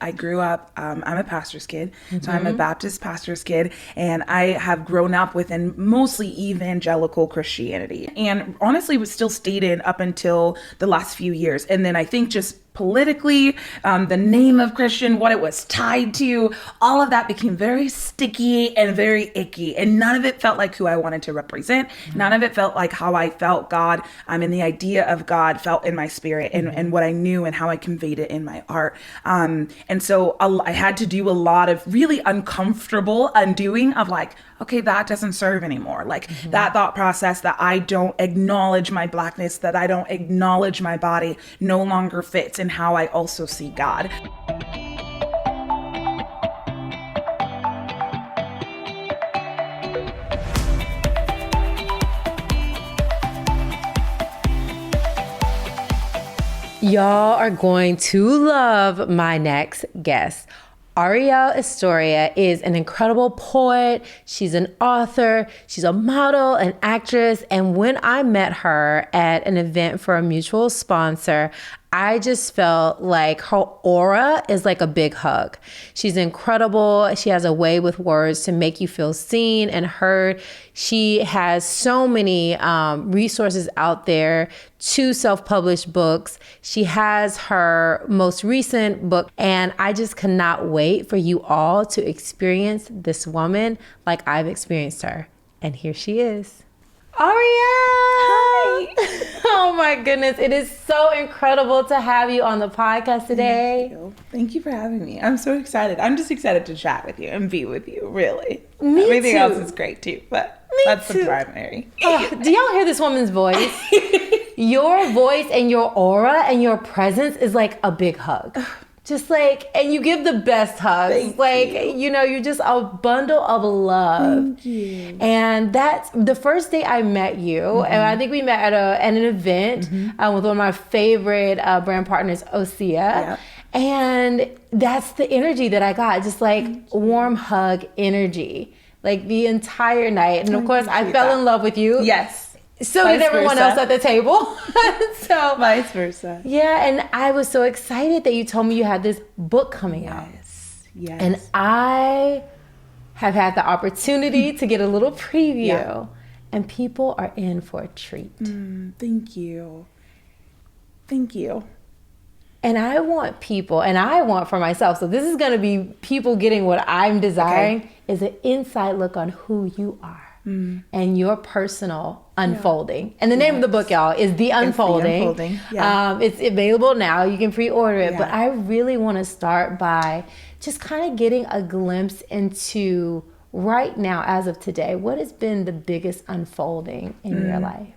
I grew up, I'm a pastor's kid, so I'm a Baptist pastor's kid, and I have grown up within mostly evangelical Christianity, and honestly was still stayed in up until the last few years. And then I think just politically, the name of Christian, what it was tied to, all of that became very sticky and very icky. And none of it felt like who I wanted to represent. None of it felt like how I felt God, and the idea of God felt in my spirit and what I knew and how I conveyed it in my art. And so I had to do a lot of really uncomfortable undoing of like, okay, that doesn't serve anymore. Like that thought process that I don't acknowledge my Blackness, that I don't acknowledge my body no longer fits in how I also see God. Y'all are going to love my next guest. Arielle Estoria is an incredible poet. She's an author. She's a model, an actress. And when I met her at an event for a mutual sponsor, I just felt like her aura is like a big hug. She's incredible. She has a way with words to make you feel seen and heard. She has so many resources out there, 2 self-published books. She has her most recent book, and I just cannot wait for you all to experience this woman like I've experienced her. And here she is. Arielle! Hi! Oh my goodness, it is so incredible to have you on the podcast today. Thank you for having me. I'm so excited. I'm just excited to chat with you and be with you, really. Me Everything too. else is great too, but that's the primary. Do y'all hear this woman's voice? Your voice and your aura and your presence is like a big hug. Just like, and you give the best hugs. You're just a bundle of love. Thank you. And that's the first day I met you. And I think we met at an event with one of my favorite brand partners, Osea. Yeah. And that's the energy that I got. Just like warm hug energy, like the entire night. And of course, I fell in love with you. Yes. So Vice did everyone versa. else at the table. So Vice versa. yeah, and I was so excited that you told me you had this book coming out. Yes. And I have had the opportunity to get a little preview. Yeah. And people are in for a treat. Thank you. Thank you. And I want people, and I want for myself, so this is going to be people getting what I'm desiring, is an inside look on who you are. And your personal unfolding. And the name of the book, y'all, is The Unfolding. It's The Unfolding. Yeah. It's available now. You can pre-order it. Yeah. But I really want to start by just kind of getting a glimpse into right now, as of today, what has been the biggest unfolding in your life?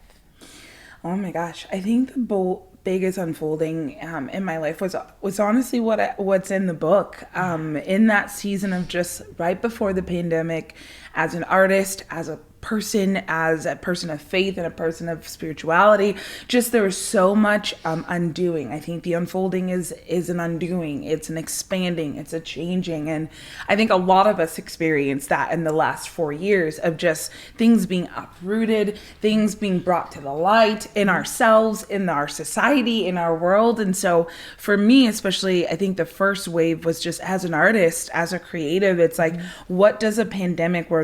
Oh my gosh. I think the biggest unfolding in my life was honestly what's in the book. In that season of just right before the pandemic, as an artist, as a person of faith and a person of spirituality, just there was so much undoing. I think the unfolding is an undoing. It's an expanding. It's a changing. And I think a lot of us experienced that in the last 4 years of just things being uprooted, things being brought to the light in ourselves, in our society, in our world. And so for me, especially, I think the first wave was just as an artist, as a creative, it's like, what does a pandemic where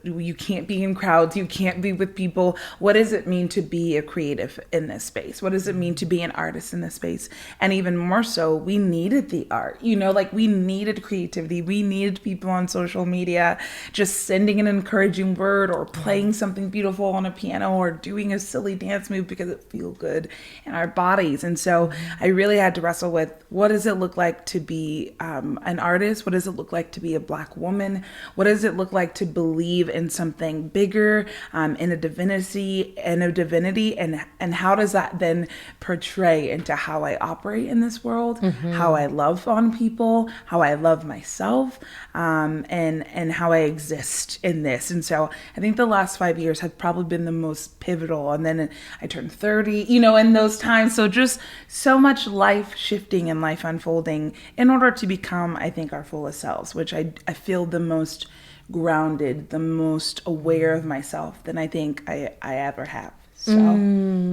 you can't be in crowds, you can't be with people, what does it mean to be a creative in this space? What does it mean to be an artist in this space? And even more so, we needed the art, we needed creativity. We needed people on social media just sending an encouraging word or playing something beautiful on a piano or doing a silly dance move because it feels good in our bodies. And so I really had to wrestle with, what does it look like to be an artist? What does it look like to be a Black woman? What does it look like to believe in something bigger, in a divinity, and how does that then portray into how I operate in this world, how I love on people, how I love myself, and how I exist in this. And so I think the last 5 years have probably been the most pivotal. And then I turned 30, in those times. So just so much life shifting and life unfolding in order to become, I think, our fullest selves, which I feel the most grounded, the most aware of myself than I think I ever have. So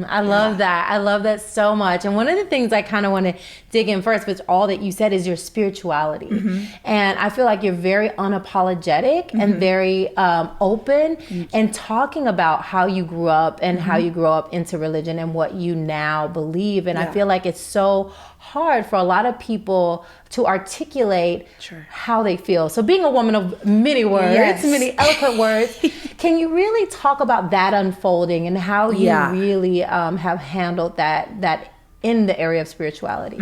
I love that. I love that so much. And one of the things I kind of want to dig in first, which all that you said, is your spirituality. And I feel like you're very unapologetic and very open and talking about how you grew up and how you grew up into religion and what you now believe. And I feel like it's so hard for a lot of people to articulate how they feel. So being a woman of many words, many eloquent words, can you really talk about that unfolding and how you really have handled that in the area of spirituality?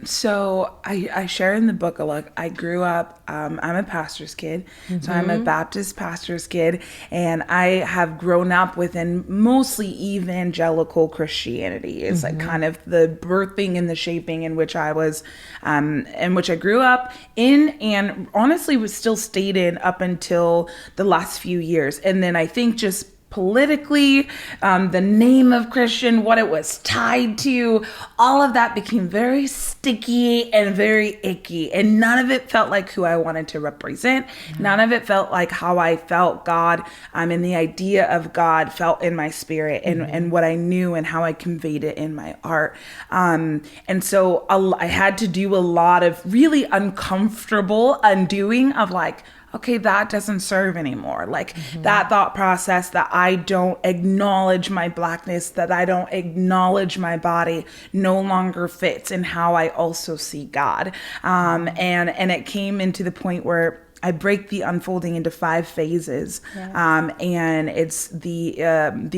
So I share in the book a lot. I grew up, I'm a pastor's kid. So I'm a Baptist pastor's kid. And I have grown up within mostly evangelical Christianity. It's like kind of the birthing and the shaping in which I was, in which I grew up in, and honestly was still stayed in up until the last few years. And then I think just politically, the name of Christian, what it was tied to, all of that became very sticky and very icky. And none of it felt like who I wanted to represent. None of it felt like how I felt God, and the idea of God felt in my spirit and what I knew and how I conveyed it in my art. And so I had to do a lot of really uncomfortable undoing of like, okay, that doesn't serve anymore. Like that thought process that I don't acknowledge my blackness, that I don't acknowledge my body no longer fits in how I also see God. And it came into the point where I break the unfolding into 5 phases. And it's the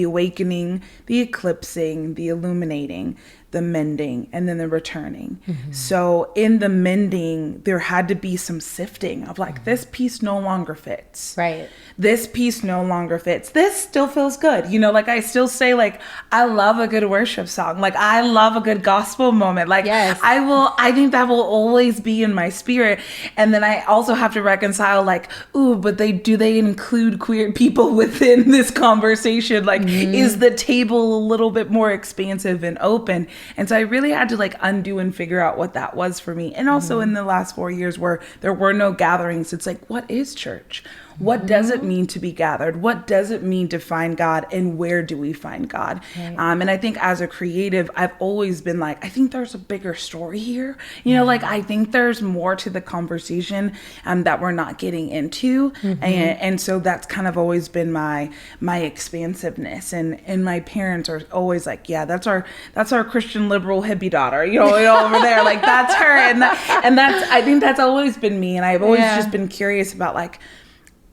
awakening, the eclipsing, the illuminating, the mending, and then the returning. So in the mending, there had to be some sifting of like, this piece no longer fits. Right. This piece no longer fits. This still feels good. You know, like I still say like, I love a good worship song. Like I love a good gospel moment. Like I think that will always be in my spirit. And then I also have to reconcile like, ooh, but do they include queer people within this conversation? Like, is the table a little bit more expansive and open? And so I really had to like undo and figure out what that was for me. And also in the last 4 years where there were no gatherings, it's like, what is church? What does it mean to be gathered? What does it mean to find God? And where do we find God? And I think as a creative, I've always been like, I think there's a bigger story here. You know, like I think there's more to the conversation that we're not getting into. And so that's kind of always been my expansiveness. And my parents are always like, yeah, that's our Christian liberal hippie daughter, you know, over there. Like that's her. And that's, I think that's always been me. And I've always just been curious about like,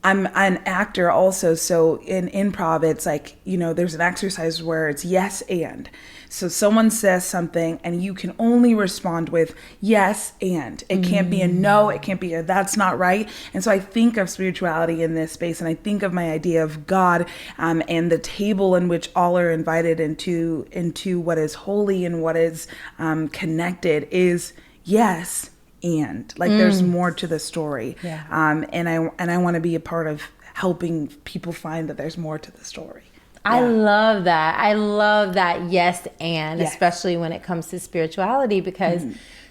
I'm an actor also. So in improv, it's like, you know, there's an exercise where it's yes and. So someone says something and you can only respond with yes and. It can't be a no, it can't be a that's not right. And so I think of spirituality in this space, and I think of my idea of God and the table in which all are invited into what is holy and what is connected is yes. And like there's more to the story. And I want to be a part of helping people find that there's more to the story. I love that. I love that yes and, especially when it comes to spirituality, because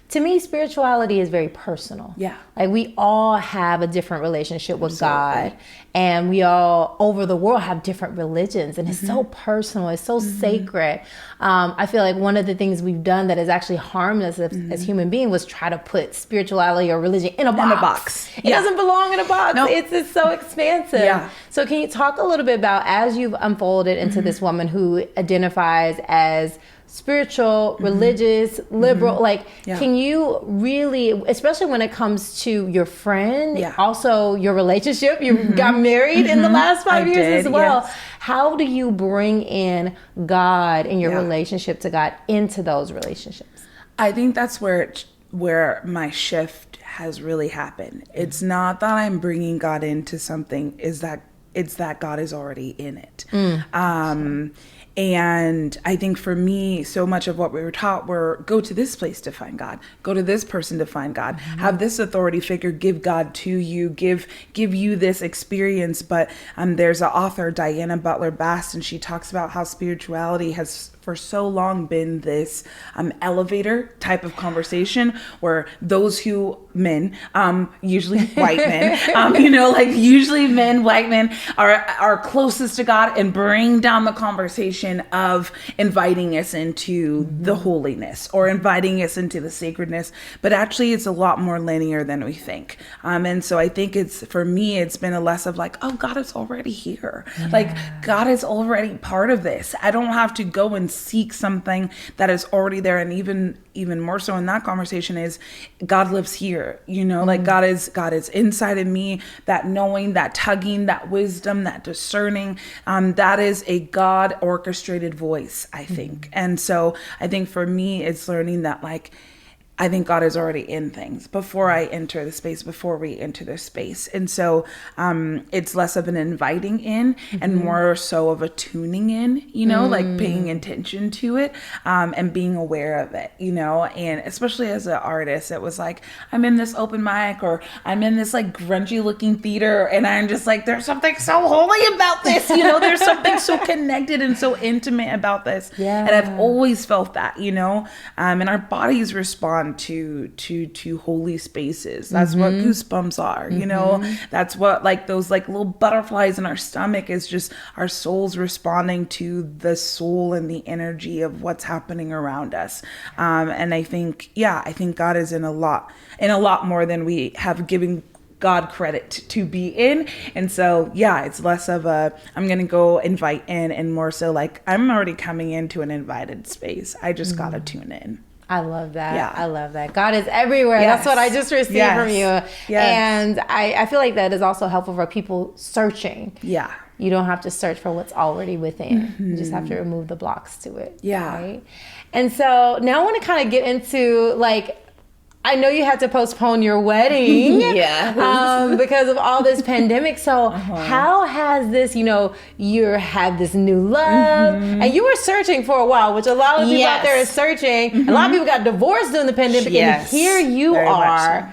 to me, spirituality is very personal. Like we all have a different relationship with God, and we all over the world have different religions, and it's so personal. It's so sacred. I feel like one of the things we've done that has actually harmed us as human beings was try to put spirituality or religion in a box. It doesn't belong in a box. Nope. It's so expansive. So can you talk a little bit about, as you've unfolded into this woman who identifies as spiritual, religious, liberal, like, can you really, especially when it comes to your friend, also your relationship, you got married in the last 5 years as well. How do you bring in God and your relationship to God into those relationships? I think that's where my shift has really happened. It's not that I'm bringing God into something, it's that God is already in it. And I think for me, so much of what we were taught were go to this place to find God, go to this person to find God, have this authority figure give God to you, give you this experience. But there's an author, Diana Butler Bass, and she talks about how spirituality has for so long been this elevator type of conversation where those who men, usually white men, usually white men are closest to God and bring down the conversation of inviting us into the holiness or inviting us into the sacredness. But actually it's a lot more linear than we think. And so I think for me, it's been a less of like, oh, God is already here. Yeah. Like God is already part of this. I don't have to go and seek something that is already there. And even more so in that conversation is God lives here, like God is inside of me, that knowing, that tugging, that wisdom, that discerning, that is a God orchestrated voice, I think. And so I think for me, it's learning that like, I think God is already in things before I enter the space, before we enter the space. And so it's less of an inviting in and more so of a tuning in, like paying attention to it and being aware of it, and especially as an artist, it was like, I'm in this open mic or I'm in this like grungy looking theater and I'm just like, there's something so holy about this, there's something so connected and so intimate about this. Yeah. And I've always felt that, and our bodies respond to holy spaces. That's what goosebumps are, that's what like those like little butterflies in our stomach is just our souls responding to the soul and the energy of what's happening around us. And I think God is in a lot more than we have given God credit to be in. And so, it's less of I'm going to go invite in and more so like I'm already coming into an invited space. I just got to tune in. I love that. Yeah. I love that. God is everywhere. Yes. That's what I just received from you. Yes. And I feel like that is also helpful for people searching. Yeah. You don't have to search for what's already within. You just have to remove the blocks to it. Yeah. Right? And so now I want to kind of get into like, I know you had to postpone your wedding because of all this pandemic. So how has this, you had this new love and you were searching for a while, which a lot of people out there is searching. A lot of people got divorced during the pandemic and here you are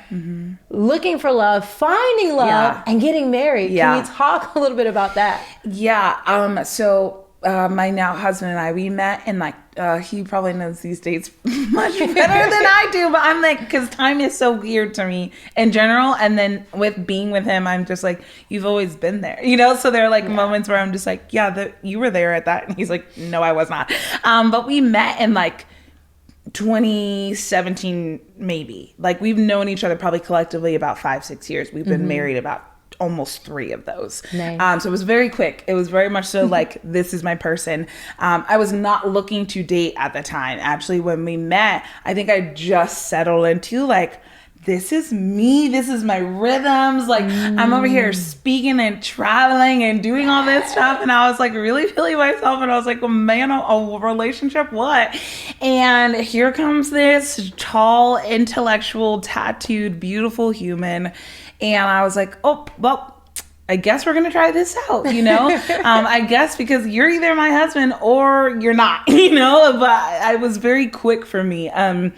looking for love, finding love and getting married. Can you talk a little bit about that? Yeah. So my now husband and I, we met in like, he probably knows these dates much better than I do, but I'm like, because time is so weird to me in general. And then with being with him, I'm just like, you've always been there, so there are like moments where I'm just like, you were there at that. And he's like, no, I was not. But we met in like 2017, maybe. Like we've known each other probably collectively about 5-6 years. We've been married about almost 3 of those. Nice. So it was very quick. It was very much so like, this is my person. I was not looking to date at the time. Actually, when we met, I think I just settled into like, this is me. This is my rhythms. Like I'm over here speaking and traveling and doing all this stuff. And I was like really feeling myself. And I was like, well, man, a relationship, what? And here comes this tall, intellectual, tattooed, beautiful human. And I was like, oh, well, I guess we're going to try this out, I guess because you're either my husband or you're not, but I was very quick for me. And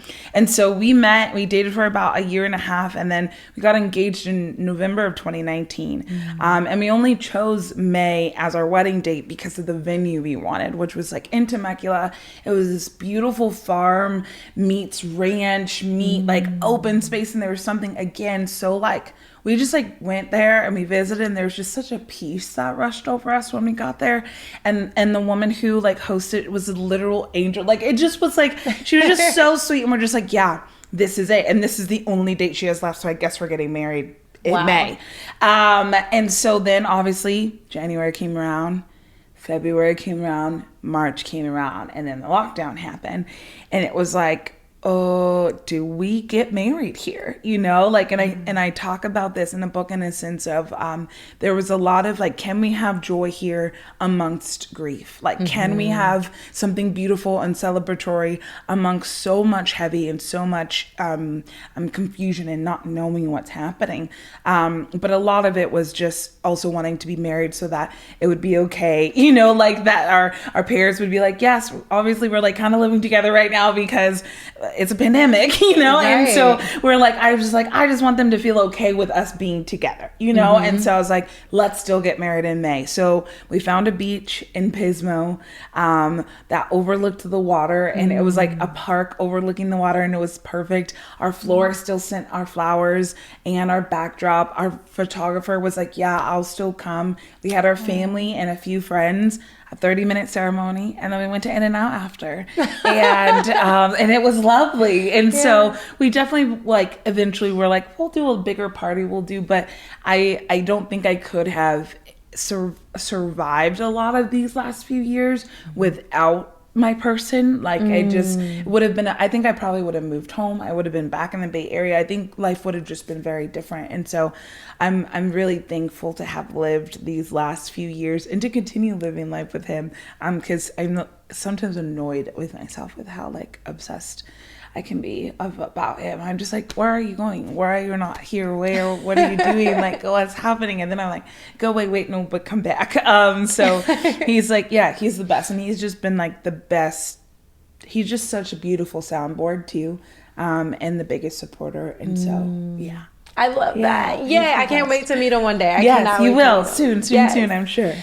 so we dated for about 1.5 years and then we got engaged in November of 2019. And we only chose May as our wedding date because of the venue we wanted, which was like in Temecula. It was this beautiful farm meets ranch like open space. And there was something again, so like, we just like went there and we visited and there was just such a peace that rushed over us when we got there. And the woman who like hosted was a literal angel. Like it just was like, she was just so sweet. And we're just like, this is it. And this is the only date she has left. So I guess we're getting married in May. And so then obviously January came around, February came around, March came around, and then the lockdown happened. And it was like, oh, do we get married here? Like, and I talk about this in the book in a sense of, there was a lot of like, can we have joy here amongst grief? Like, can we have something beautiful and celebratory amongst so much heavy and so much, confusion and not knowing what's happening. But a lot of it was just also wanting to be married so that it would be okay, like that our parents would be like, yes, obviously we're like kind of living together right now because it's a pandemic, you know? Right. And so I just want them to feel okay with us being together, you know? And so I was like, let's still get married in May. So we found a beach in Pismo that overlooked the water, and it was like a park overlooking the water, and it was perfect. Our floor still sent our flowers and our backdrop. Our photographer was like, yeah, I'll still come. We had our family and a few friends, a 30-minute ceremony, and then we went to In-N-Out after, and it was lovely. And so we definitely eventually were like, we'll do a bigger party, but I don't think I could have survived a lot of these last few years without my person. It would have been, I think I probably would have moved home. I would have been back in the Bay Area. I think life would have just been very different. And so I'm really thankful to have lived these last few years and to continue living life with him. Because I'm sometimes annoyed with myself with how obsessed I can be about him. I'm just like, where are you going? Why are you not here? What are you doing? What's happening? And then I'm like, go wait, no, but come back. So he's like, yeah, he's the best. And he's just been the best. He's just such a beautiful soundboard too. And the biggest supporter. And so, yeah. I love that. Yeah, I can't wait to meet him one day. Yes, you will. Soon, I'm sure.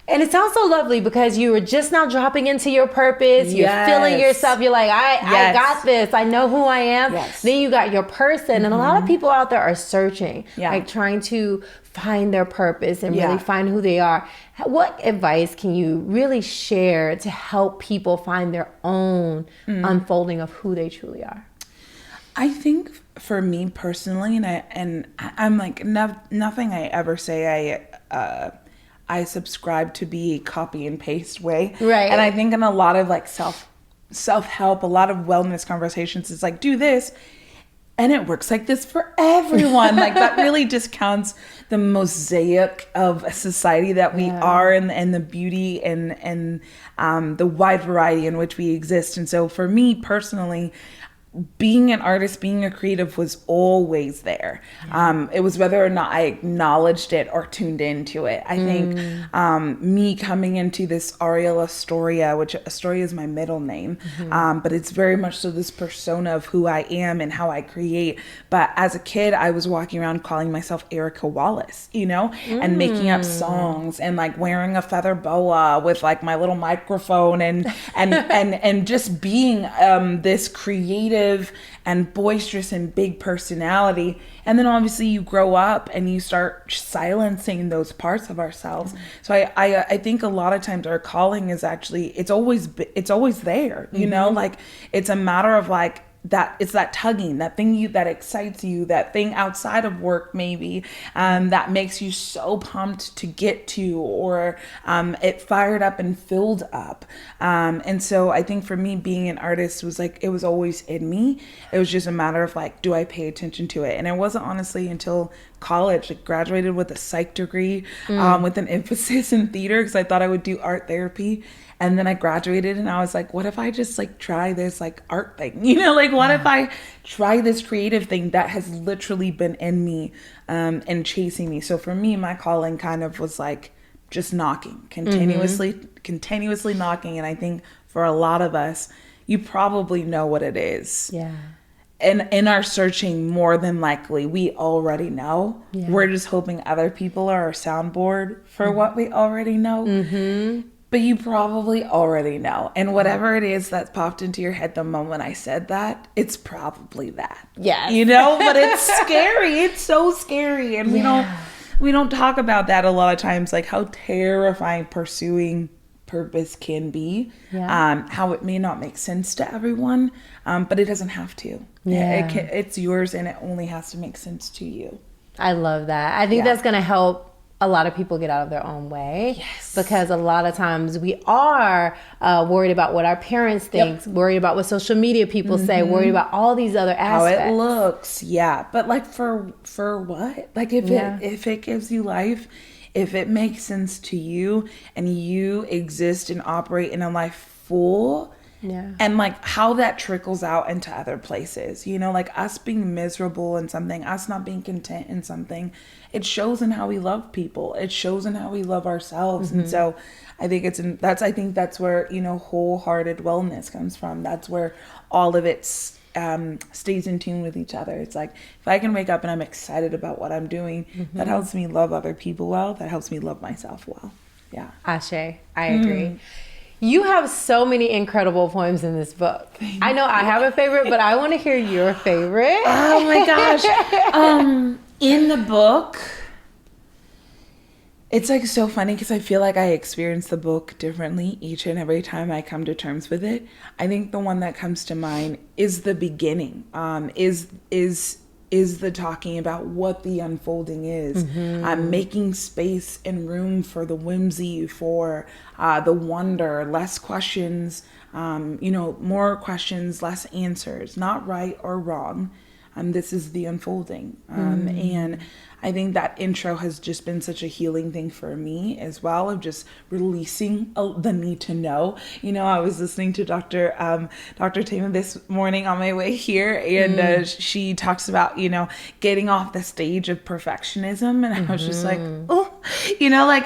And it sounds so lovely because you were just now dropping into your purpose. You're feeling yourself. You're like, I got this. I know who I am. Yes. Then you got your person. And a lot of people out there are searching, trying to find their purpose and really find who they are. What advice can you really share to help people find their own unfolding of who they truly are? I think for me personally, and I'm like, nothing I ever say I subscribe to be a copy and paste way. Right. And I think in a lot of self-help, a lot of wellness conversations, it's do this. And it works like this for everyone. That really discounts the mosaic of a society that we are and the beauty and the wide variety in which we exist. And so for me personally, being an artist, being a creative was always there. It was whether or not I acknowledged it or tuned into it. I think me coming into this Arielle Estoria, which Estoria is my middle name, but it's very much so this persona of who I am and how I create. But as a kid, I was walking around calling myself Erica Wallace, and making up songs and wearing a feather boa with my little microphone and just being this creative and boisterous and big personality. And then obviously you grow up and you start silencing those parts of ourselves. So I think a lot of times our calling is actually, it's always there, it's a matter of that it's that tugging, that thing that excites you, that thing outside of work maybe, that makes you so pumped to get to, or it fired up and filled up. And so I think for me, being an artist was it was always in me. It was just a matter of do I pay attention to it? And it wasn't honestly until college, graduated with a psych degree, with an emphasis in theater, because I thought I would do art therapy. And then I graduated and I was like, what if I just try this art thing? What if I try this creative thing that has literally been in me and chasing me? So for me, my calling kind of was just knocking, continuously knocking. And I think for a lot of us, you probably know what it is. Yeah. And in our searching, more than likely, we already know. Yeah. We're just hoping other people are our soundboard for what we already know. But you probably already know. And whatever it is that popped into your head the moment I said that, it's probably that. Yes. But it's scary. It's so scary. And we don't talk about that a lot of times, how terrifying pursuing purpose can be. How it may not make sense to everyone, but it doesn't have to. It's yours, and it only has to make sense to you. I love that. I think that's going to help a lot of people get out of their own way. Yes. Because a lot of times we are worried about what our parents think, worried about what social media people say, worried about all these other aspects. How it looks, But for what? If it gives you life, if it makes sense to you, and you exist and operate in a life full. Yeah. And how that trickles out into other places, us being miserable in something, us not being content in something, it shows in how we love people. It shows in how we love ourselves. And so I think that's where, wholehearted wellness comes from. That's where all of it stays in tune with each other. It's like, if I can wake up and I'm excited about what I'm doing, that helps me love other people well. That helps me love myself well. Yeah. Ashe, I agree. You have so many incredible poems in this book. I know I have a favorite, but I want to hear your favorite. Oh my gosh. In the book, it's like so funny because I feel like I experience the book differently each and every time I come to terms with it. I think the one that comes to mind is the beginning, is the talking about what the unfolding is, making space and room for the whimsy, for the wonder, less questions, more questions, less answers, not right or wrong. This is the unfolding. And I think that intro has just been such a healing thing for me as well, of just releasing the need to know. I was listening to Dr. Tama this morning on my way here, and she talks about, getting off the stage of perfectionism. And I was just like,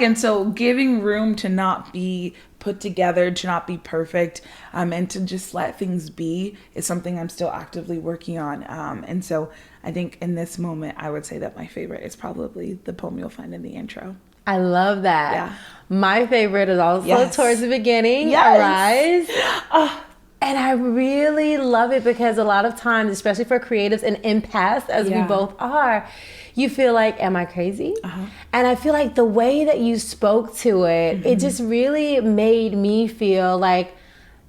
and so giving room to not be put together, to not be perfect, and to just let things be is something I'm still actively working on. And so I think in this moment, I would say that my favorite is probably the poem you'll find in the intro. I love that. Yeah. My favorite is also towards the beginning, Arise. And I really love it because a lot of times, especially for creatives and empaths, as we both are, you feel like, am I crazy? And I feel like the way that you spoke to it, it just really made me feel like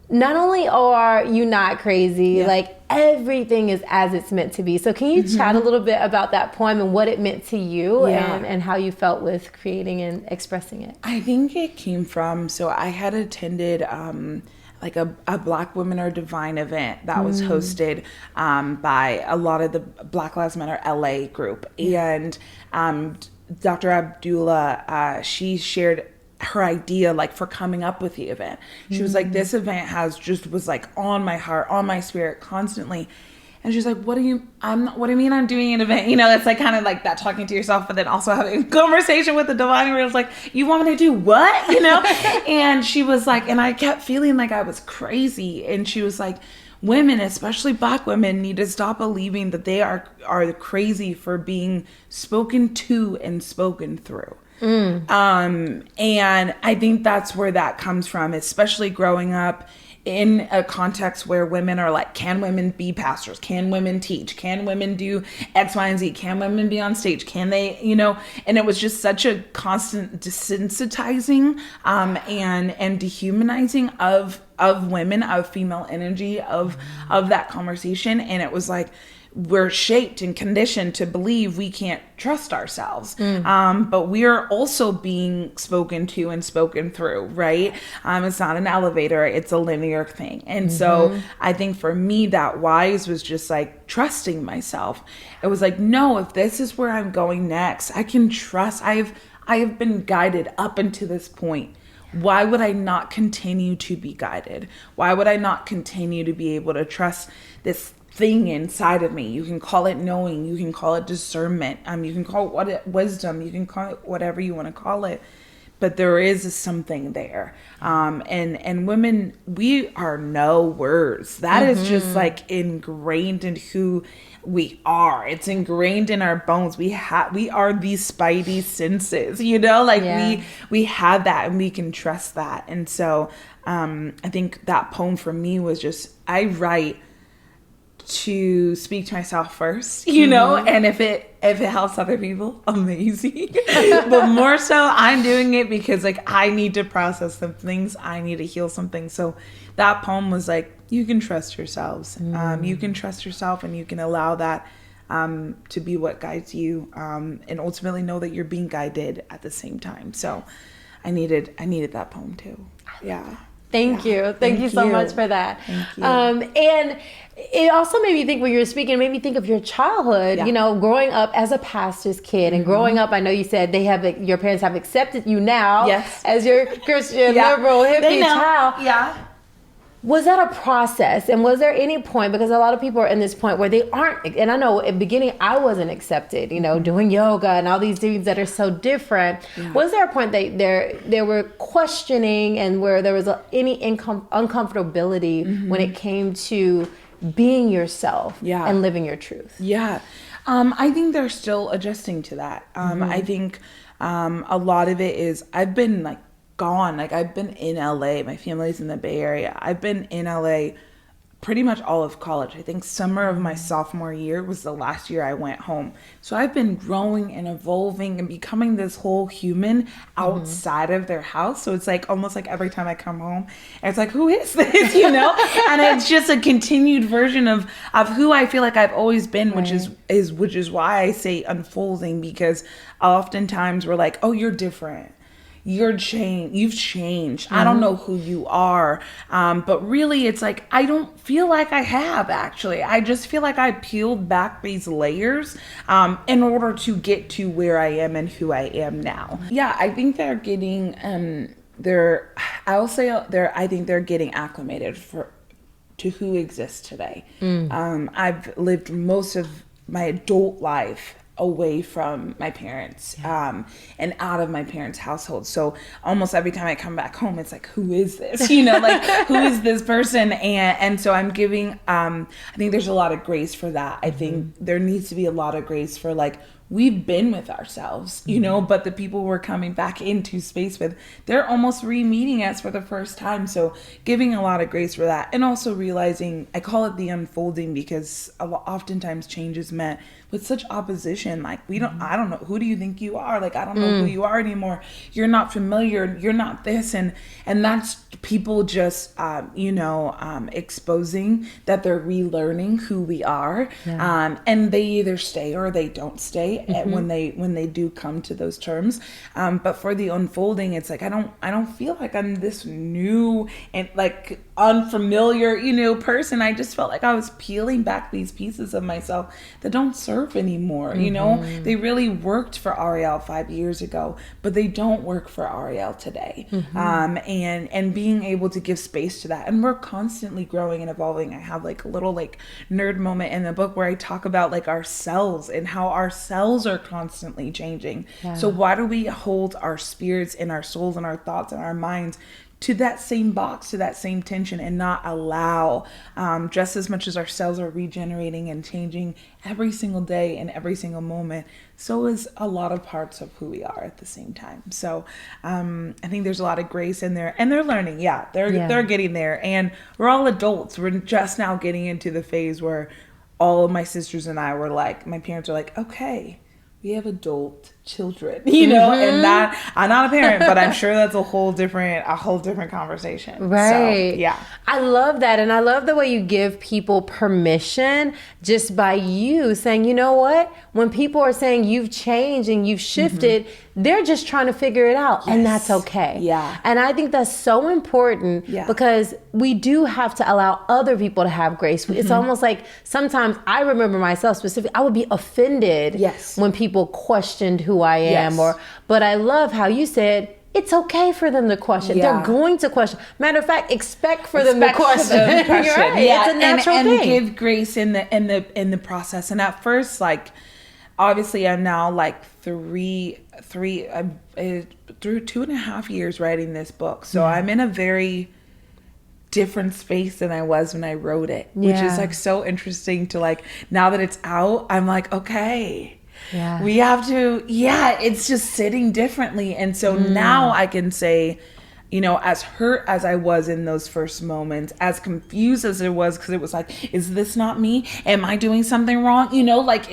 not only are you not crazy, like everything is as it's meant to be. So can you chat a little bit about that poem and what it meant to you and how you felt with creating and expressing it? I think it came from, so I had attended like a Black Women Are Divine event that was hosted by a lot of the Black Lives Matter LA group. And Dr. Abdullah, she shared her idea like for coming up with the event. She was like, this event was like on my heart, on my spirit constantly. And she's like, what do you mean I'm doing an event? It's like kind of like that, talking to yourself, but then also having a conversation with the divine, where it's like, you want me to do what? And she was like, and I kept feeling like I was crazy. And she was like, women, especially Black women, need to stop believing that they are crazy for being spoken to and spoken through. And I think that's where that comes from, especially growing up in a context where women are like, can women be pastors? Can women teach? Can women do X, Y, and Z? Can women be on stage? Can they, and it was just such a constant desensitizing, and dehumanizing of women, of female energy, of that conversation. And it was like, we're shaped and conditioned to believe we can't trust ourselves. But we are also being spoken to and spoken through, right? It's not an elevator, it's a linear thing. And so I think for me, that wise was just like trusting myself. It was like, no, if this is where I'm going next, I can trust. I have been guided up until this point. Why would I not continue to be guided? Why would I not continue to be able to trust this thing inside of me? You can call it knowing, you can call it discernment, you can call it wisdom, you can call it whatever you want to call it, but there is something there. And women, we are knowers. That is just like ingrained in who we are. It's ingrained in our bones. We are these spidey senses, we have that, and we can trust that. And so I think that poem for me was just, I write to speak to myself first, and if it helps other people, amazing. But more so, I'm doing it because like I need to process some things, I need to heal something. So that poem was like, you can trust yourselves. You can trust yourself, and you can allow that to be what guides you, and ultimately know that you're being guided at the same time. So I needed that poem too. Yeah. Thank you. Thank you so much for that. Thank you. And it also made me think, when you were speaking, it made me think of your childhood, growing up as a pastor's kid, and growing up, I know you said your parents have accepted you now as your Christian, liberal, hippie child. Yeah. Was that a process? And was there any point, because a lot of people are in this point where they aren't, and I know at the beginning I wasn't accepted, doing yoga and all these things that are so different. Yeah. Was there a point that there were questioning, and where there was any uncomfortability when it came to being yourself Yeah. and living your truth? Yeah. I think they're still adjusting to that. I think a lot of it is I've been like gone. Like I've been in LA. My family's in the Bay Area. I've been in LA pretty much all of college. I think summer of my sophomore year was the last year I went home. So I've been growing and evolving and becoming this whole human outside of their house. So it's like almost like every time I come home, it's like, who is this? You know? And it's just a continued version of who I feel like I've always been, which is why I say unfolding, because oftentimes we're like, oh, you're different. You've changed. I don't know who you are. But really it's like, I don't feel like I have actually. I just feel like I peeled back these layers, in order to get to where I am and who I am now. Yeah, I think they're getting, I think they're getting acclimated to who exists today. I've lived most of my adult life away from my parents, and out of my parents' household. So almost every time I come back home, it's like, who is this? You know, like who is this person? And so I'm giving, I think there's a lot of grace for that. I think there needs to be a lot of grace for like, we've been with ourselves, you know, but the people we're coming back into space with, they're almost re-meeting us for the first time. So giving a lot of grace for that. And also realizing, I call it the unfolding, because oftentimes change is met with such opposition. Like I don't know, who do you think you are? Like, I don't know who you are anymore. You're not familiar. You're not this. And that's people just, exposing that they're relearning who we are. And they either stay or they don't stay when they do come to those terms. But for the unfolding, it's like, I don't feel like I'm this new and like unfamiliar, person. I just felt like I was peeling back these pieces of myself that don't serve anymore. They really worked for Arielle 5 years ago, but they don't work for Arielle today. And being able to give space to that. And we're constantly growing and evolving. I have like a little like nerd moment in the book where I talk about like our cells and how our cells are constantly changing. So why do we hold our spirits and our souls and our thoughts and our minds to that same box, to that same tension, and not allow, just as much as our cells are regenerating and changing every single day and every single moment, so is a lot of parts of who we are at the same time. So I think there's a lot of grace in there, and they're learning. They're getting there, and we're all adults. We're just now getting into the phase where all of my sisters and I were like, my parents are like, okay, we have adult children, and that I'm not a parent, but I'm sure that's a whole different conversation. Right. So, yeah. I love that. And I love the way you give people permission just by you saying, you know what? When people are saying you've changed and you've shifted, they're just trying to figure it out. And that's okay. Yeah. And I think that's so important because we do have to allow other people to have grace. It's almost like sometimes I remember myself specifically, I would be offended when people questioned who I am, but I love how you said it's okay for them to question. They're going to question. Matter of fact, expect for them to question. You're right. It's a natural thing. And give grace in the process. And at first, like, obviously, I'm now like through 2.5 years writing this book, so I'm in a very different space than I was when I wrote it, which is like so interesting to like, now that it's out, I'm like, okay. We have to, it's just sitting differently. And so now I can say, as hurt as I was in those first moments, as confused as it was, because it was like, is this not me? Am I doing something wrong? Like,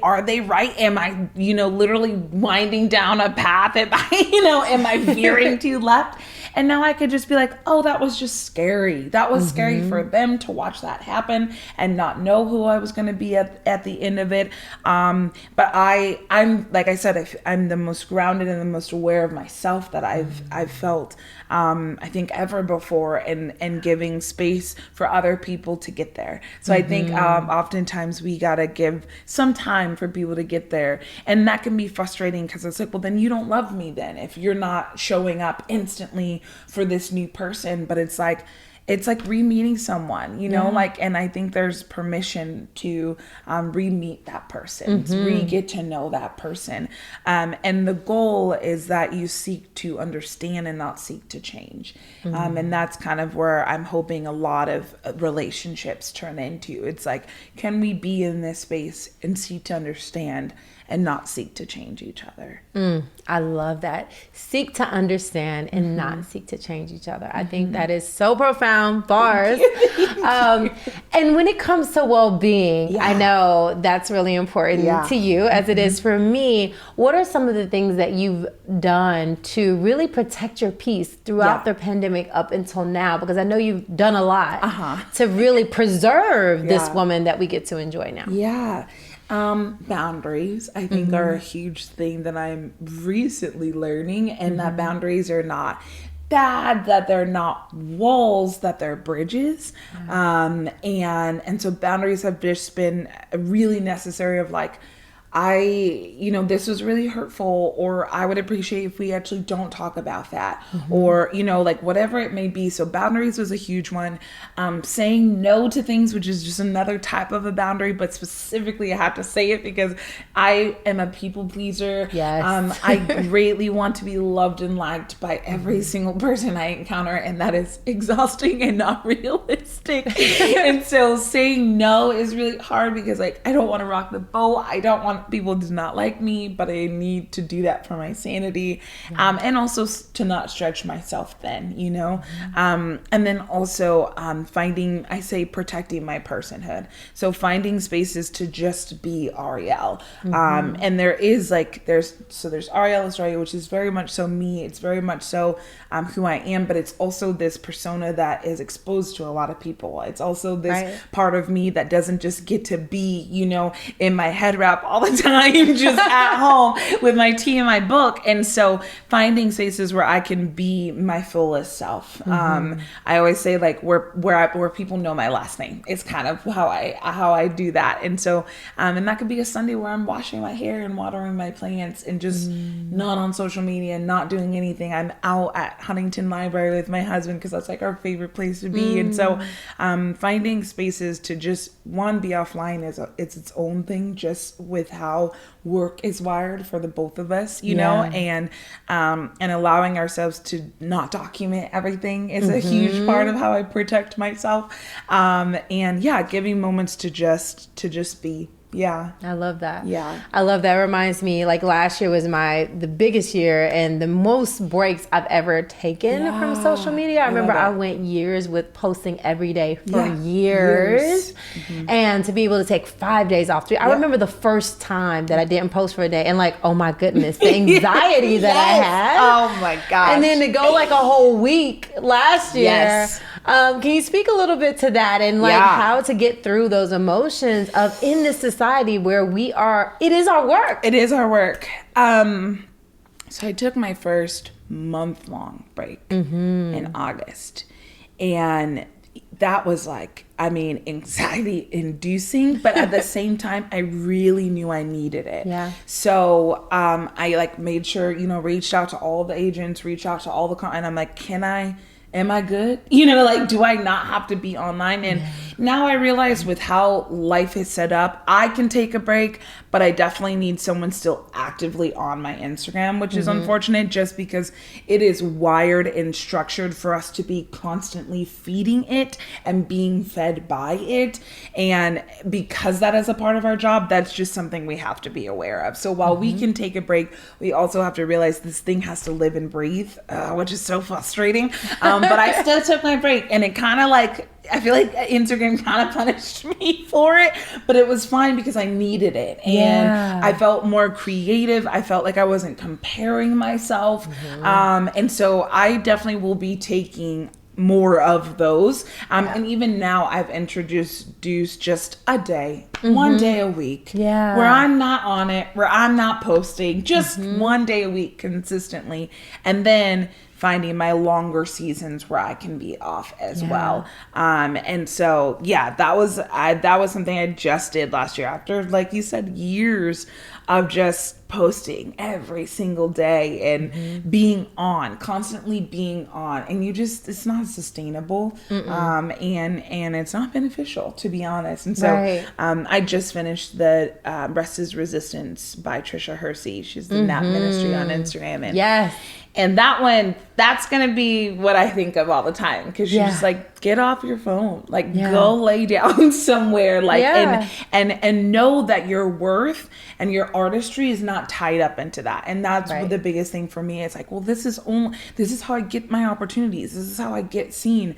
are they right? Am I, literally winding down a path? Am I veering to left? And now I could just be like, oh, that was just scary. That was scary for them to watch that happen and not know who I was going to be at the end of it. But I'm like I said, I'm the most grounded and the most aware of myself that I've felt, I think, ever before, and giving space for other people to get there. So I think oftentimes we got to give some time for people to get there. And that can be frustrating because it's like, well, then you don't love me then if you're not showing up instantly for this new person. But it's like, it's like re-meeting someone, you know, like, and I think there's permission to re-meet that person, get to know that person. And the goal is that you seek to understand and not seek to change. And that's kind of where I'm hoping a lot of relationships turn into. It's like, can we be in this space and seek to understand and not seek to change each other? I love that. Seek to understand and not seek to change each other. I think that is so profound. Bars. And when it comes to well-being, I know that's really important to you as it is for me. What are some of the things that you've done to really protect your peace throughout the pandemic up until now? Because I know you've done a lot to really preserve this woman that we get to enjoy now. Yeah. Boundaries, I think, are a huge thing that I'm recently learning, and that boundaries are not bad, that they're not walls, that they're bridges. And so boundaries have just been really necessary of like, this was really hurtful, or I would appreciate if we actually don't talk about that, or, like whatever it may be. So boundaries was a huge one. Saying no to things, which is just another type of a boundary, but specifically I have to say it because I am a people pleaser. Yes. I greatly want to be loved and liked by every single person I encounter, and that is exhausting and not realistic. And so saying no is really hard because like, I don't want to rock the boat. I don't want people to not like me, but I need to do that for my sanity, and also to not stretch myself thin, and then also protecting my personhood. So finding spaces to just be Arielle, and there's Arielle Estoria, which is very much so me. It's very much so who I am, but it's also this persona that is exposed to a lot of people. It's also this part of me that doesn't just get to be, in my head wrap all the time, just at home with my tea and my book. And so finding spaces where I can be my fullest self. I always say like where people know my last name. It's kind of how I do that. And so and that could be a Sunday where I'm washing my hair and watering my plants and just not on social media, not doing anything. I'm out at Huntington Library with my husband because that's like our favorite place to be. And so finding spaces to just be offline it's its own thing, just with how work is wired for the both of us, and allowing ourselves to not document everything is a huge part of how I protect myself. Giving moments to just be. Yeah. I love that. Yeah. I love that. It reminds me, like last year was the biggest year and the most breaks I've ever taken from social media. I remember I went years with posting every day for years. And to be able to take 5 days off. I remember the first time that I didn't post for a day and like, oh my goodness, the anxiety that I had. Oh my gosh. And then to go like a whole week last year. Can you speak a little bit to that and like how to get through those emotions of in this society where it is our work. It is our work. So I took my first month-long break in August, and that was like, anxiety inducing, but at the same time, I really knew I needed it. Yeah. So, I made sure, reached out to all the agents, reached out to all the and I'm like, am I good? Do I not have to be online? And now I realize with how life is set up, I can take a break, but I definitely need someone still actively on my Instagram, which is unfortunate just because it is wired and structured for us to be constantly feeding it and being fed by it. And because that is a part of our job, that's just something we have to be aware of. So while we can take a break, we also have to realize this thing has to live and breathe, which is so frustrating. But I still took my break, and it kind of I feel like Instagram kind of punished me for it, but it was fine because I needed it. And I felt more creative. I felt like I wasn't comparing myself. And so I definitely will be taking more of those. And even now I've introduced just a day, one day a week, where I'm not on it, where I'm not posting, just one day a week consistently. And then finding my longer seasons where I can be off as well. And so, that was something I just did last year after, like you said, years of just posting every single day and constantly being on, and it's not sustainable. And it's not beneficial, to be honest. And so, I just finished the Rest is Resistance by Trisha Hersey. She's the Nap Ministry on Instagram. And that one, that's going to be what I think of all the time. Because you're just like, get off your phone. Like, go lay down somewhere. Like, and know that your worth and your artistry is not tied up into that. And that's the biggest thing for me. It's like, well, this is how I get my opportunities. This is how I get seen.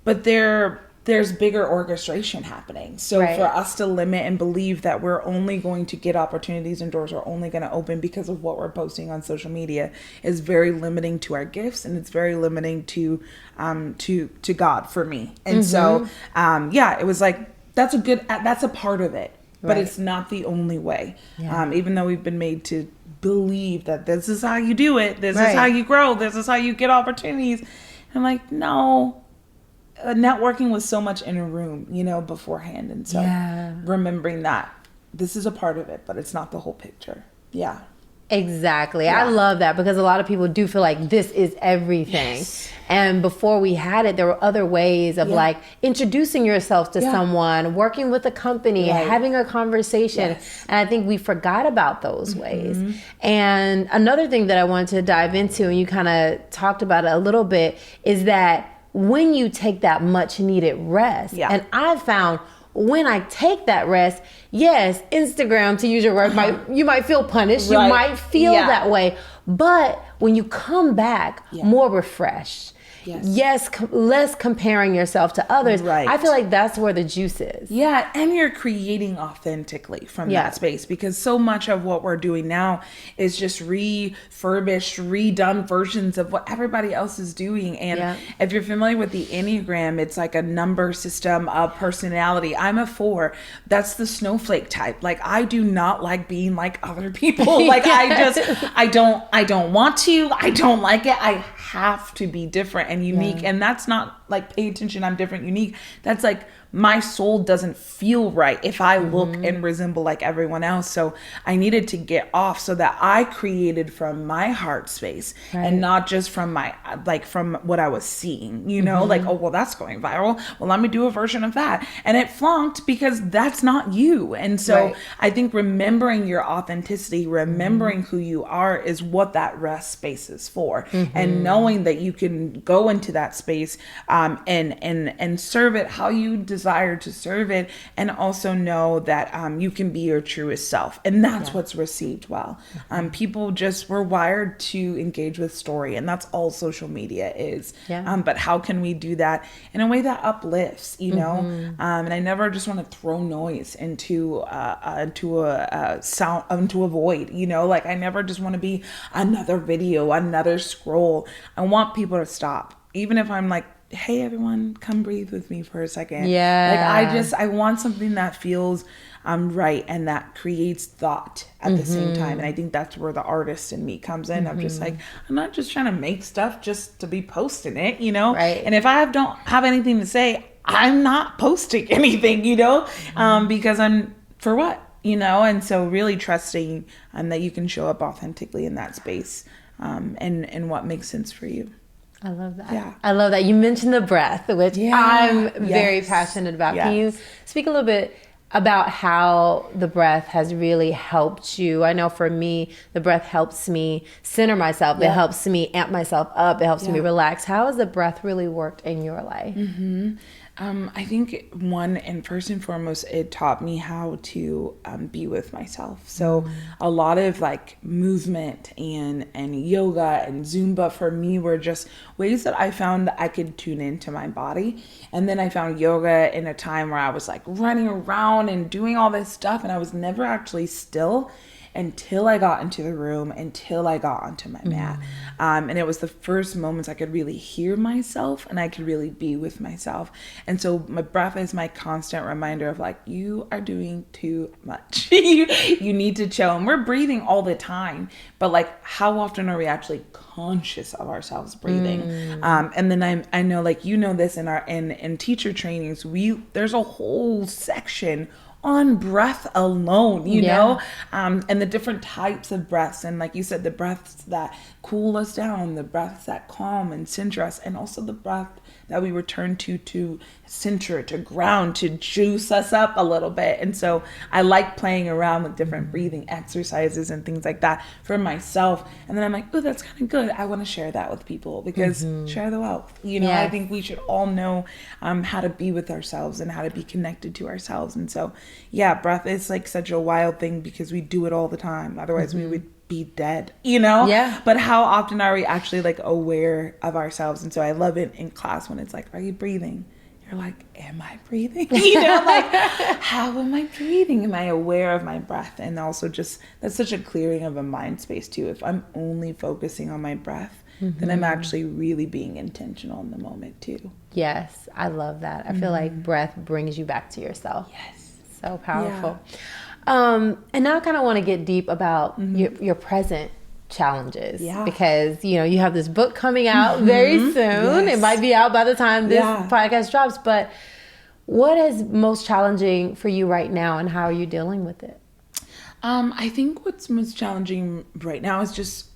But there's bigger orchestration happening. So for us to limit and believe that we're only going to get opportunities and doors are only going to open because of what we're posting on social media is very limiting to our gifts, and it's very limiting to God for me. And so, it was like, that's a part of it, but it's not the only way. Even though we've been made to believe that this is how you do it, this is how you grow, this is how you get opportunities. I'm like, no. Networking was so much in a room, beforehand. And so remembering that this is a part of it, but it's not the whole picture. Exactly. I love that, because a lot of people do feel like this is everything. And before we had it, there were other ways of like introducing yourself to someone, working with a company, having a conversation. And I think we forgot about those ways. And another thing that I wanted to dive into, and you kind of talked about it a little bit, is that when you take that much needed rest, and I found when I take that rest, yes, Instagram, to use your word, you might feel punished, you might feel that way, but when you come back more refreshed, less comparing yourself to others, I feel like that's where the juice is. And you're creating authentically from that space, because so much of what we're doing now is just refurbished, redone versions of what everybody else is doing. And if you're familiar with the Enneagram, it's like a number system of personality. I'm a 4. That's the snowflake type. Like, I do not like being like other people. Like, I don't want to, I don't like it. I have to be different and unique. And that's not like, pay attention, I'm different, unique. That's like, my soul doesn't feel right if I look and resemble like everyone else. So I needed to get off so that I created from my heart space and not just from from what I was seeing, like, oh, well, that's going viral. Well, let me do a version of that. And it flunked because that's not you. And so I think remembering your authenticity, remembering who you are is what that rest space is for. And knowing that you can go into that space and serve it how you desire to serve it, and also know that you can be your truest self, and that's what's received well. People just were wired to engage with story, and that's all social media is. But how can we do that in a way that uplifts, and I never just want to throw noise into a sound, into a void, like I never just want to be another video, another scroll. I want people to stop, even if I'm like, hey everyone, come breathe with me for a second. Like, I want something that feels right and that creates thought at the same time. And I think that's where the artist in me comes in. I'm just like, I'm not just trying to make stuff just to be posting it, And if I don't have anything to say, I'm not posting anything, because I'm, for what, And so really trusting that you can show up authentically in that space, and what makes sense for you. I love that. I love that. You mentioned the breath, which I'm very passionate about. Can you speak a little bit about how the breath has really helped you? I know for me, the breath helps me center myself. It helps me amp myself up. It helps me relax. How has the breath really worked in your life? I think first and foremost, it taught me how to be with myself. So a lot of like movement and yoga and Zumba for me were just ways that I found that I could tune into my body. And then I found yoga in a time where I was like running around and doing all this stuff, and I was never actually still. until I got into the room, until I got onto my mat. And it was the first moments I could really hear myself and I could really be with myself. And so my breath is my constant reminder of like, you are doing too much. You need to chill. And we're breathing all the time, but like, how often are we actually conscious of ourselves breathing? And then I know, like, you know, this in teacher trainings, there's a whole section on breath alone, you know, and the different types of breaths. And like you said, the breaths that cool us down, the breaths that calm and center us, and also the breath that we return to center, to ground, to juice us up a little bit. And so I like playing around with different breathing exercises and things like that for myself. And then I'm like, oh, that's kind of good. I want to share that with people, because share the wealth. You know, I think we should all know how to be with ourselves and how to be connected to ourselves. And so, yeah, breath is like such a wild thing because we do it all the time. Otherwise we would be dead, you know? Yeah. But how often are we actually like aware of ourselves? And so I love it in class when it's like, are you breathing? You're like, am I breathing? You know, like, how am I breathing? Am I aware of my breath? And also just, that's such a clearing of a mind space too. If I'm only focusing on my breath, then I'm actually really being intentional in the moment too. Yes, I love that. I feel like breath brings you back to yourself. Yes. So powerful. And now I kind of want to get deep about your present challenges, because you know you have this book coming out very soon. It might be out by the time this podcast drops, but what is most challenging for you right now, and how are you dealing with it? I think what's most challenging right now is just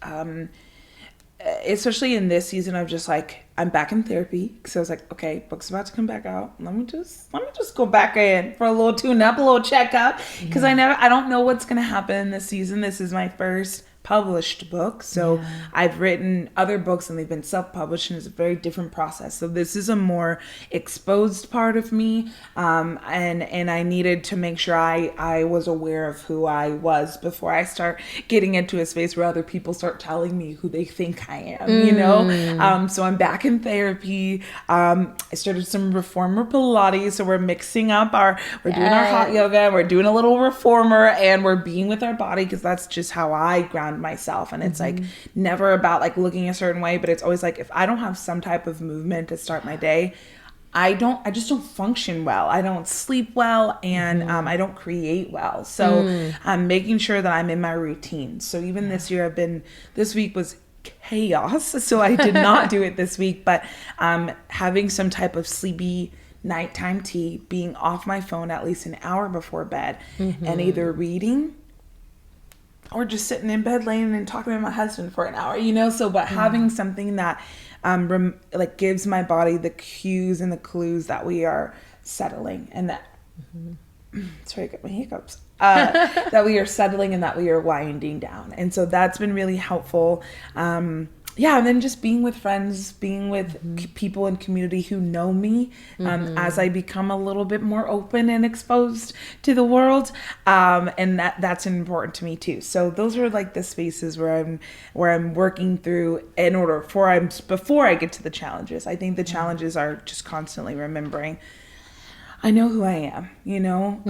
especially in this season of just like, I'm back in therapy, because I was like, okay, book's about to come back out. Let me just go back in for a little tune-up, a little checkup, because I don't know what's gonna happen this season. This is my first published book. So I've written other books and they've been self-published, and it's a very different process. So this is a more exposed part of me. And I needed to make sure I was aware of who I was before I start getting into a space where other people start telling me who they think I am, you know? So I'm back in therapy. I started some reformer Pilates. So we're mixing up we're doing our hot yoga, we're doing a little reformer, and we're being with our body, because that's just how I ground myself. And it's like never about like looking a certain way, but it's always like, if I don't have some type of movement to start my day, I just don't function well. I don't sleep well, and I don't create well. So I'm making sure that I'm in my routine. So even this year this week was chaos. So I did not do it this week, but having some type of sleepy nighttime tea, being off my phone at least an hour before bed, and either reading or just sitting in bed laying and talking to my husband for an hour, you know? So, but having something that like gives my body the cues and the clues that we are settling, and that sorry, I got my hiccups, that we are settling and that we are winding down. And so that's been really helpful. And then just being with friends, being with people in community who know me, as I become a little bit more open and exposed to the world. And that's important to me too. So those are like the spaces where I'm working through before I get to the challenges. I think the challenges are just constantly remembering, I know who I am, you know,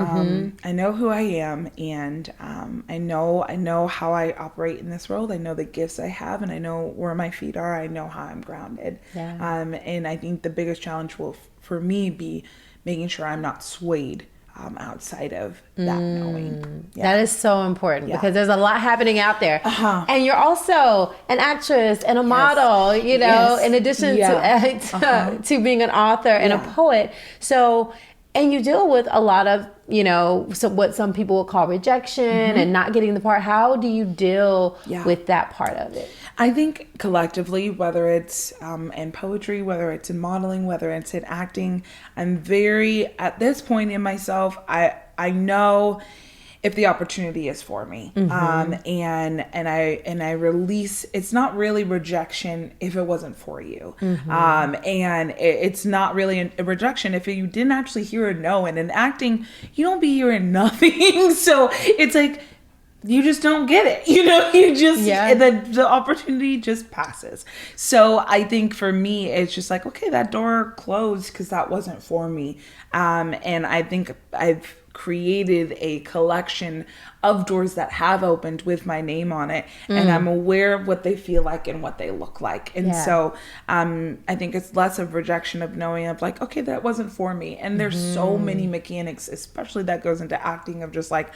I know who I am, and I know how I operate in this world. I know the gifts I have, and I know where my feet are. I know how I'm grounded. And I think the biggest challenge will, for me, be making sure I'm not swayed outside of that knowing. That is so important, because there's a lot happening out there. And you're also an actress and a model, you know, in addition to being an author and a poet. So, and you deal with a lot of, you know, what some people would call rejection and not getting the part. How do you deal with that part of it? I think collectively, whether it's in poetry, whether it's in modeling, whether it's in acting, I'm very, at this point in myself, I know if the opportunity is for me. And I release, it's not really rejection if it wasn't for you. And it's not really a rejection if you didn't actually hear a no. And in acting, you don't be hearing nothing. So it's like, you just don't get it. You know, you just, the opportunity just passes. So I think for me, it's just like, okay, that door closed because that wasn't for me. And I think I've created a collection of doors that have opened with my name on it, and I'm aware of what they feel like and what they look like. And so I think it's less of rejection of knowing of like, okay, that wasn't for me. And there's so many mechanics, especially that goes into acting, of just like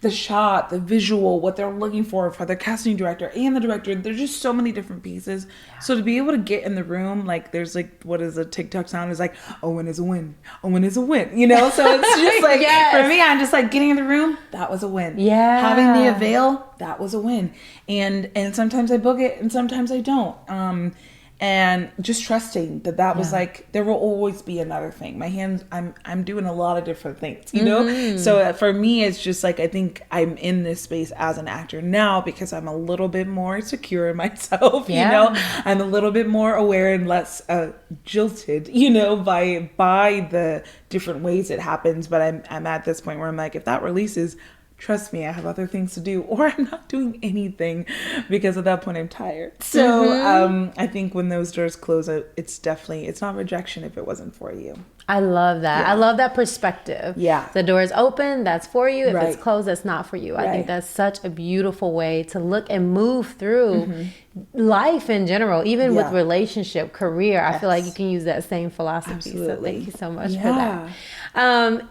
the shot, the visual, what they're looking for the casting director and the director. There's just so many different pieces. So to be able to get in the room, like there's like, what is a TikTok sound? Is like, a win is a win. A win is a win. You know? So it's just like, for me, I'm just like getting in the room. That was a win. Yeah. Having the avail, that was a win. And sometimes I book it and sometimes I don't. And just trusting that was like, there will always be another thing. My hands, I'm doing a lot of different things, you know? So for me, it's just like, I think I'm in this space as an actor now because I'm a little bit more secure in myself, you know? I'm a little bit more aware and less jilted, you know, by the different ways it happens. But I'm at this point where I'm like, if that releases, trust me, I have other things to do, or I'm not doing anything because at that point I'm tired. So I think when those doors close, it's not rejection if it wasn't for you. I love that. I love that perspective. Yeah. The door is open, that's for you. If it's closed, that's not for you. I think that's such a beautiful way to look and move through life in general, even with relationship, career. I feel like you can use that same philosophy. Absolutely. So thank you so much for that.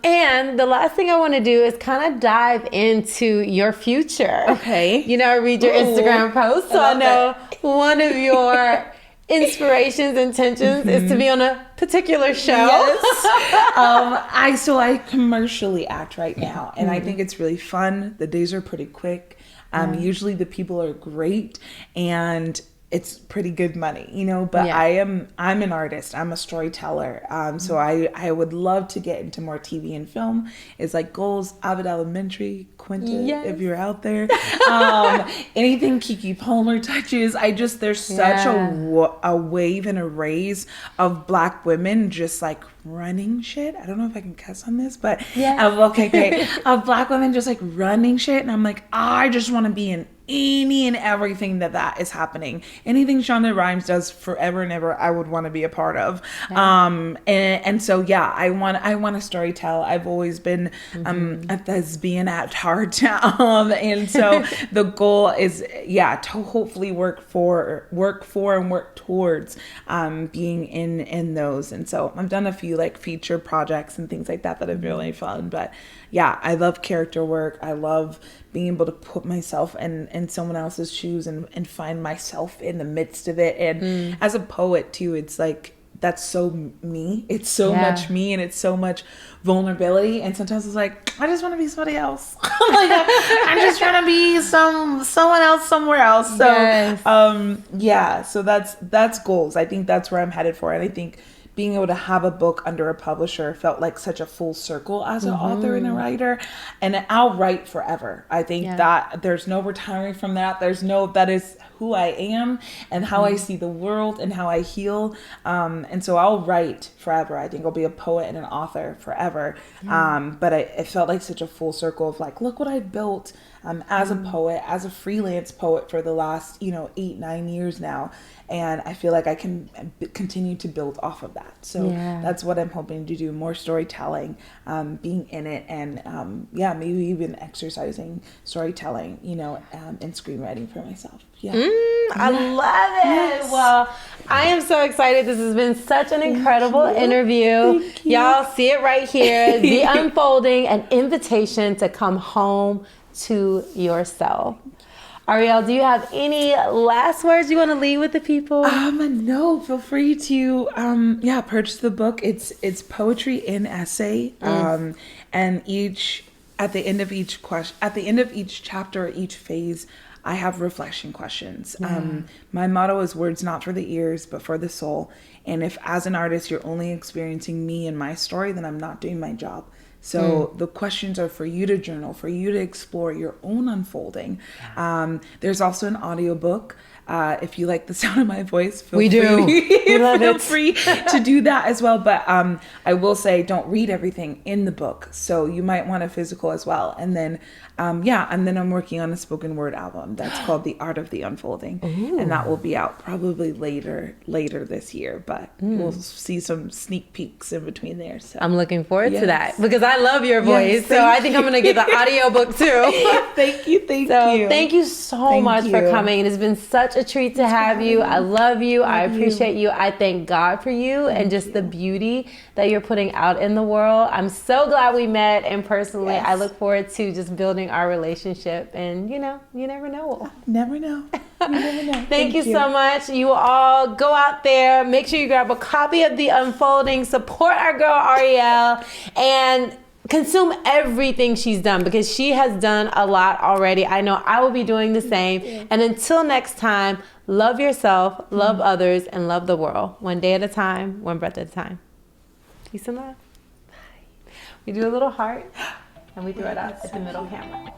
And the last thing I want to do is kind of dive into your future. Okay. You know, I read your Instagram posts, so I know one of your inspirations, intentions is to be on a particular show. Yes. I commercially act right now, and I think it's really fun. The days are pretty quick. Usually the people are great, and it's pretty good money, you know, but I'm an artist. I'm a storyteller. So I would love to get into more TV and film. It's like goals, Avid Elementary, Quinta, if you're out there. Anything Kiki Palmer touches. there's such a wave and a raise of Black women just like running shit. I don't know if I can cuss on this, but okay, great. Of Black women just like running shit. And I'm like, I just want to be in any and everything that is happening. Anything Shonda Rhimes does forever and ever, I would want to be a part of. And so I want to storytell. I've always been a thespian at heart. And so the goal is to hopefully work for and work towards being in those. And so I've done a few like feature projects and things like that have been really fun. But I love character work. I love being able to put myself in someone else's shoes and find myself in the midst of it. And as a poet too, it's like, that's so me. It's so much me, and it's so much vulnerability. And sometimes it's like, I just want to be somebody else. Like, I'm just trying to be someone else somewhere else. So so that's goals. I think that's where I'm headed for. And I think being able to have a book under a publisher felt like such a full circle as an author and a writer. And I'll write forever. I think that there's no retiring from that. That is who I am and how I see the world and how I heal. And so I'll write forever. I think I'll be a poet and an author forever. But it felt like such a full circle of like, look what I've built as a poet, as a freelance poet for the last, 8-9 years now. And I feel like I can continue to build off of that. So that's what I'm hoping to do, more storytelling, being in it, and maybe even exercising storytelling, and screenwriting for myself. I love it. Yes. Well, I am so excited. This has been such an incredible interview. Y'all see it right here. The Unfolding, an invitation to come home to yourself. Arielle, do you have any last words you want to leave with the people? No, feel free to purchase the book. It's poetry and essay. And at the end of each chapter, each phase, I have reflection questions. My motto is words not for the ears, but for the soul. And if as an artist, you're only experiencing me and my story, then I'm not doing my job. So the questions are for you to journal, for you to explore your own unfolding. There's also an audiobook If you like the sound of my voice, We love feel it. free to do that as well. But I will say, don't read everything in the book. So you might want a physical as well. And then, and then I'm working on a spoken word album that's called The Art of the Unfolding. Ooh. And that will be out probably later this year. But we'll see some sneak peeks in between there. So I'm looking forward to that because I love your voice. So I think I'm going to get the audiobook too. Thank you. Thank you so much for coming. It has been such a treat to have you. I love you. I appreciate you. I thank God for you and just the beauty that you're putting out in the world. I'm so glad we met, and personally, I look forward to just building our relationship. And you never know. Never know. You never know. Thank you so much. You all go out there. Make sure you grab a copy of The Unfolding. Support our girl Arielle and consume everything she's done because she has done a lot already. I know I will be doing the same. And until next time, love yourself, love others, and love the world. One day at a time, one breath at a time. Peace and love. Bye. We do a little heart and we throw it out at the middle camera.